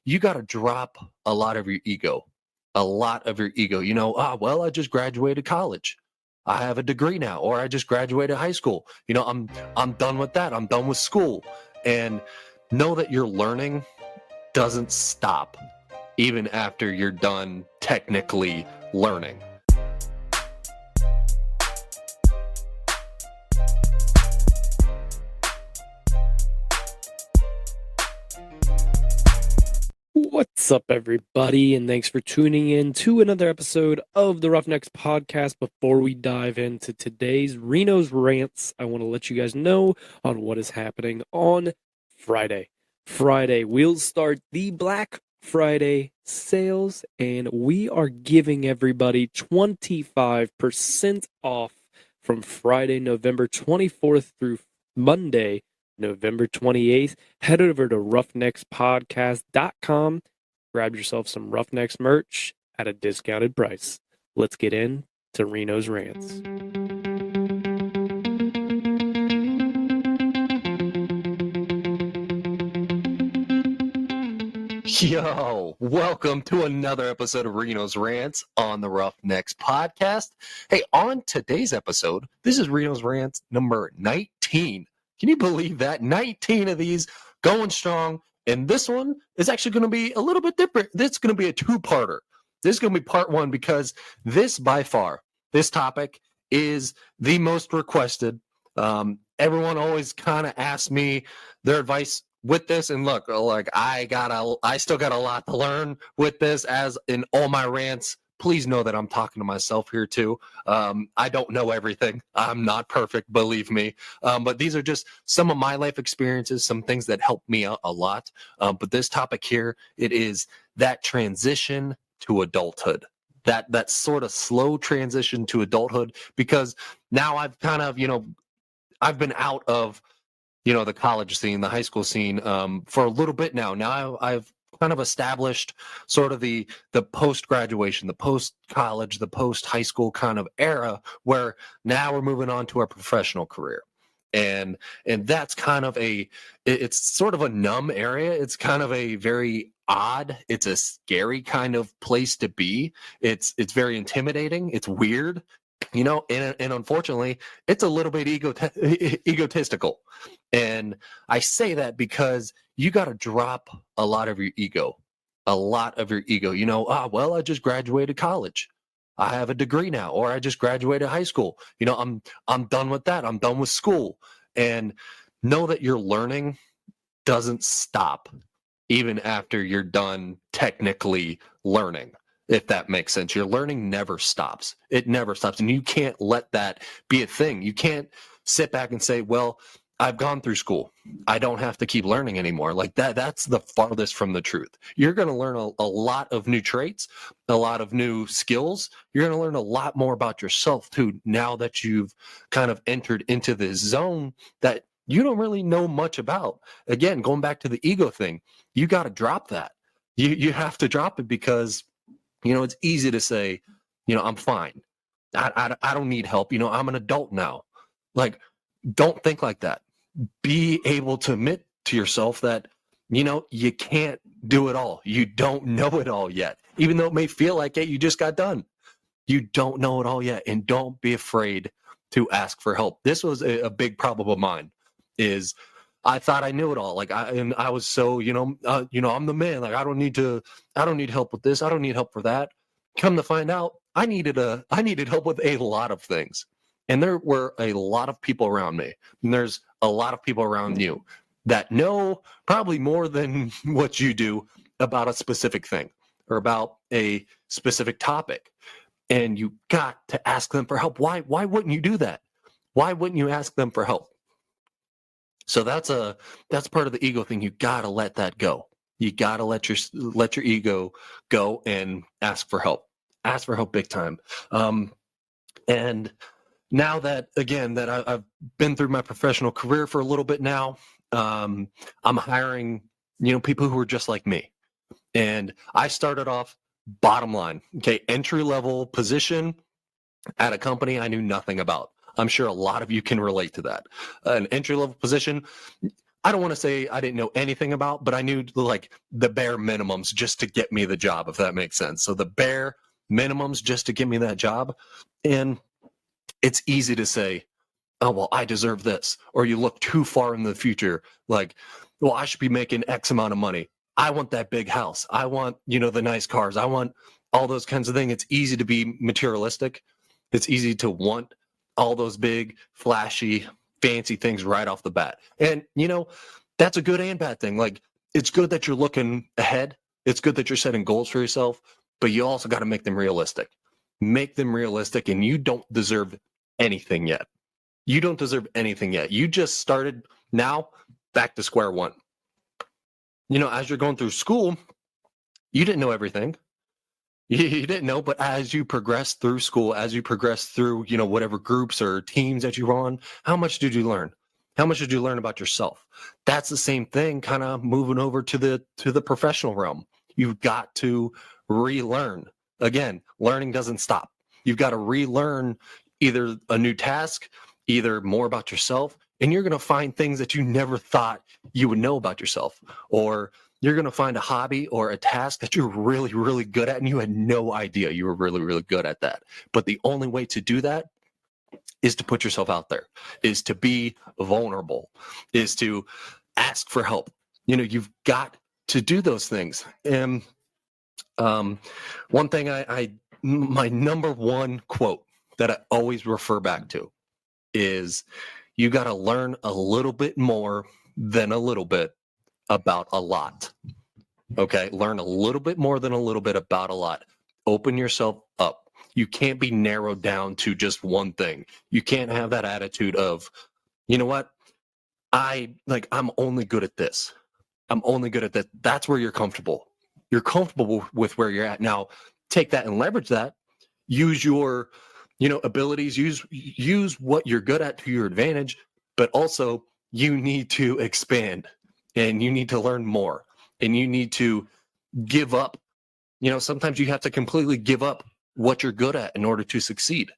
you got to drop a lot of your ego. A lot of your ego. Well, I just graduated college. I have a degree now, or I just graduated high school. I'm done with that. I'm done with school. And know that your learning doesn't stop even after you're done technically learning. What's up, everybody, and thanks for tuning in to another episode of the Roughnecks podcast. Before we dive into today's Reno's Rants, I want to let you guys know on what is happening on Friday. We'll start the Black Friday sales, and we are giving everybody 25% off from Friday, November 24th through Monday, November 28th. Head over to roughneckspodcast.com. Grab yourself some Roughnecks merch at a discounted price. Let's get into Reno's Rants. Yo, welcome to another episode of Reno's Rants on the Roughnecks podcast. Hey, on today's episode, this is Reno's Rants number 19. Can you believe that? 19 of these going strong. And this one is actually going to be a little bit different. This is going to be a two-parter. This is going to be part one because this, by far, this topic is the most requested. Everyone always kind of asks me their advice with this. And look, like I still got a lot to learn with this, as in all my rants. Please know that I'm talking to myself here too. I don't know everything. I'm not perfect, believe me. But these are just some of my life experiences, some things that helped me out a lot. But this topic here, it is that transition to adulthood. That sort of slow transition to adulthood, because now I've kind of, I've been out of, the college scene, the high school scene for a little bit now. Now I've kind of established sort of the post-graduation, the post-college, the post-high school kind of era, where now we're moving on to our professional career. And that's kind of it's sort of a numb area. It's kind of a very odd, it's a scary kind of place to be. It's very intimidating. It's weird, and unfortunately, it's a little bit egotistical. And I say that because you got to drop a lot of your ego. Well, I just graduated college. I have a degree now, or I just graduated high school. I'm done with that. I'm done with school. And know that your learning doesn't stop even after you're done technically learning, if that makes sense. Your learning never stops. It never stops. And you can't let that be a thing. You can't sit back and say, well, I've gone through school. I don't have to keep learning anymore. Like that's the farthest from the truth. You're going to learn a lot of new traits, a lot of new skills. You're going to learn a lot more about yourself too, now that you've kind of entered into this zone that you don't really know much about. Again, going back to the ego thing, you got to drop that. You have to drop it, because, it's easy to say, I'm fine. I don't need help. I'm an adult now. Like, don't think like that. Be able to admit to yourself that, you can't do it all. You don't know it all yet. Even though it may feel like it, you just got done. You don't know it all yet. And don't be afraid to ask for help. This was a big problem of mine, is I thought I knew it all. Like I was so, I'm the man. Like I don't need help with this. I don't need help for that. Come to find out, I needed help with a lot of things. And there were a lot of people around me, and there's a lot of people around you that know probably more than what you do about a specific thing or about a specific topic. And you got to ask them for help. Why wouldn't you do that? Why wouldn't you ask them for help? So that's part of the ego thing. You got to let that go. You got to let your ego go and ask for help. Ask for help big time. And now that, again, that I've been through my professional career for a little bit now, I'm hiring, people who are just like me. And I started off bottom line, okay, entry-level position at a company I knew nothing about. I'm sure a lot of you can relate to that. An entry-level position, I don't want to say I didn't know anything about, but I knew like the bare minimums just to get me the job, if that makes sense. So the bare minimums just to get me that job. And it's easy to say, oh, well, I deserve this. Or you look too far in the future, like, well, I should be making X amount of money. I want that big house. I want, the nice cars. I want all those kinds of things. It's easy to be materialistic. It's easy to want all those big, flashy, fancy things right off the bat. And, that's a good and bad thing. Like, it's good that you're looking ahead. It's good that you're setting goals for yourself, but you also got to make them realistic. Make them realistic, and you don't deserve anything yet. You don't deserve anything yet. You just started. Now, back to square one. As you're going through school, you didn't know everything. You didn't know, but as you progress through school, as you progress through, whatever groups or teams that you're on, how much did you learn? How much did you learn about yourself? That's the same thing, kind of moving over to the professional realm. You've got to relearn. Again, learning doesn't stop. You've got to relearn either a new task, either more about yourself, and you're going to find things that you never thought you would know about yourself, or you're going to find a hobby or a task that you're really, really good at, and you had no idea you were really, really good at that. But the only way to do that is to put yourself out there, is to be vulnerable, is to ask for help. You've got to do those things. And one thing my number one quote that I always refer back to is, you got to learn a little bit more than a little bit about a lot. Okay. Learn a little bit more than a little bit about a lot. Open yourself up. You can't be narrowed down to just one thing. You can't have that attitude of, you know what? I'm only good at this. I'm only good at that. That's where you're comfortable. You're comfortable with where you're at. Now, take that and leverage that. Use your, abilities. Use what you're good at to your advantage. But also, you need to expand, and you need to learn more, and you need to give up. Sometimes you have to completely give up what you're good at in order to succeed.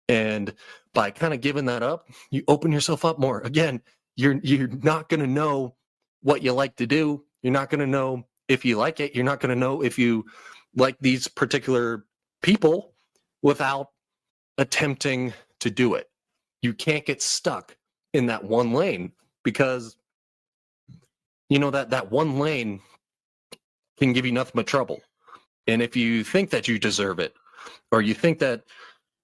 And by kind of giving that up, you open yourself up more. Again, you're not going to know what you like to do. You're not going to know if you like it. You're not going to know if you like these particular people without attempting to do it. You can't get stuck in that one lane, because that one lane can give you nothing but trouble. And if you think that you deserve it, or you think that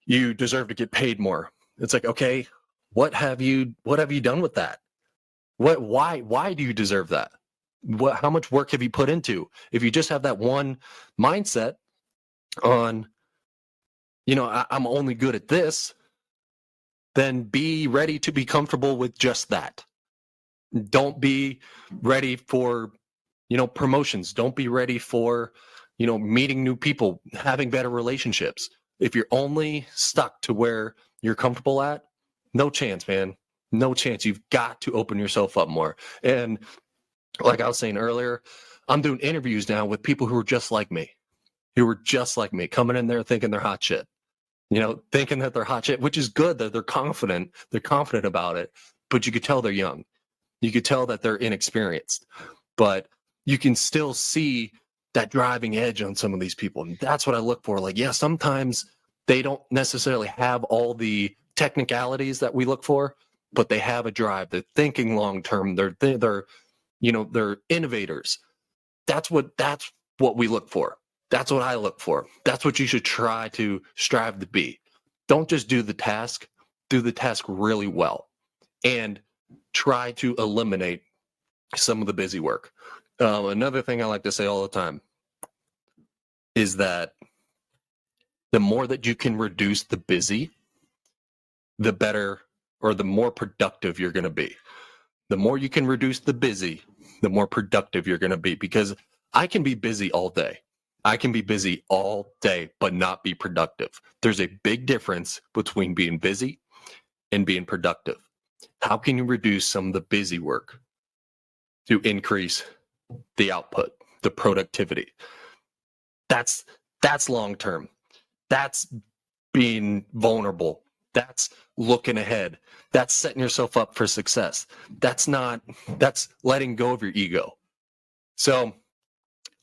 you deserve to get paid more, it's like, okay, what have you done with that? Why do you deserve that? How much work have you put into? If you just have that one mindset on, I'm only good at this, then be ready to be comfortable with just that. Don't be ready for, promotions. Don't be ready for, meeting new people, having better relationships. If you're only stuck to where you're comfortable at, no chance, man. No chance. You've got to open yourself up more. And like I was saying earlier, I'm doing interviews now with people who are just like me, coming in there thinking they're hot shit, thinking that they're hot shit, which is good, that they're confident about it, but you could tell they're young. You could tell that they're inexperienced, but you can still see that driving edge on some of these people. And that's what I look for. Like, yeah, sometimes they don't necessarily have all the technicalities that we look for, but they have a drive. They're thinking long-term. They're innovators. That's what we look for. That's what I look for. That's what you should try to strive to be. Don't just do the task really well, and try to eliminate some of the busy work. Another thing I like to say all the time is that the more that you can reduce the busy, the better, or the more productive you're going to be. The more you can reduce the busy, the more productive you're going to be, because I can be busy all day. I can be busy all day, but not be productive. There's a big difference between being busy and being productive. How can you reduce some of the busy work to increase the output, the productivity? That's long term. That's being vulnerable. That's looking ahead. That's setting yourself up for success. That's letting go of your ego. So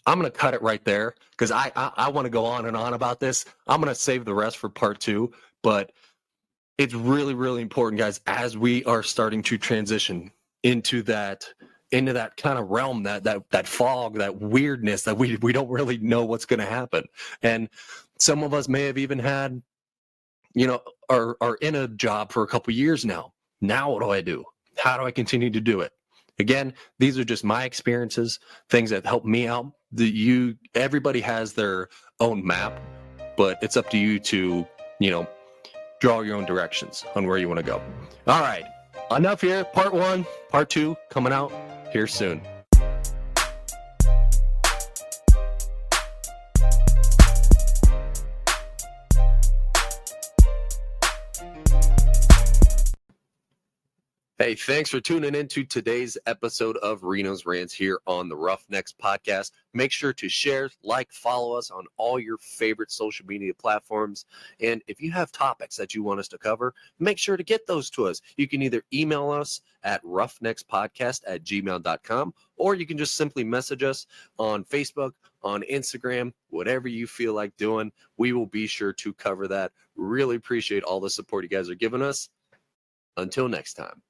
I'm going to cut it right there because I want to go on and on about this. I'm going to save the rest for part 2, but it's really, really important, guys, as we are starting to transition into that kind of realm, that fog, that weirdness that we don't really know what's going to happen. And some of us may have even had, are in a job for a couple years now. Now what do I do? How do I continue to do it? Again, these are just my experiences, things that help me out. Everybody has their own map, but it's up to you to, draw your own directions on where you want to go. All right, enough here. Part 1, part 2 coming out here soon. Hey, thanks for tuning into today's episode of Reno's Rants here on the Roughnecks Podcast. Make sure to share, follow us on all your favorite social media platforms. And if you have topics that you want us to cover, make sure to get those to us. You can either email us at roughneckspodcast@gmail.com, or you can just simply message us on Facebook, on Instagram, whatever you feel like doing. We will be sure to cover that. Really appreciate all the support you guys are giving us. Until next time.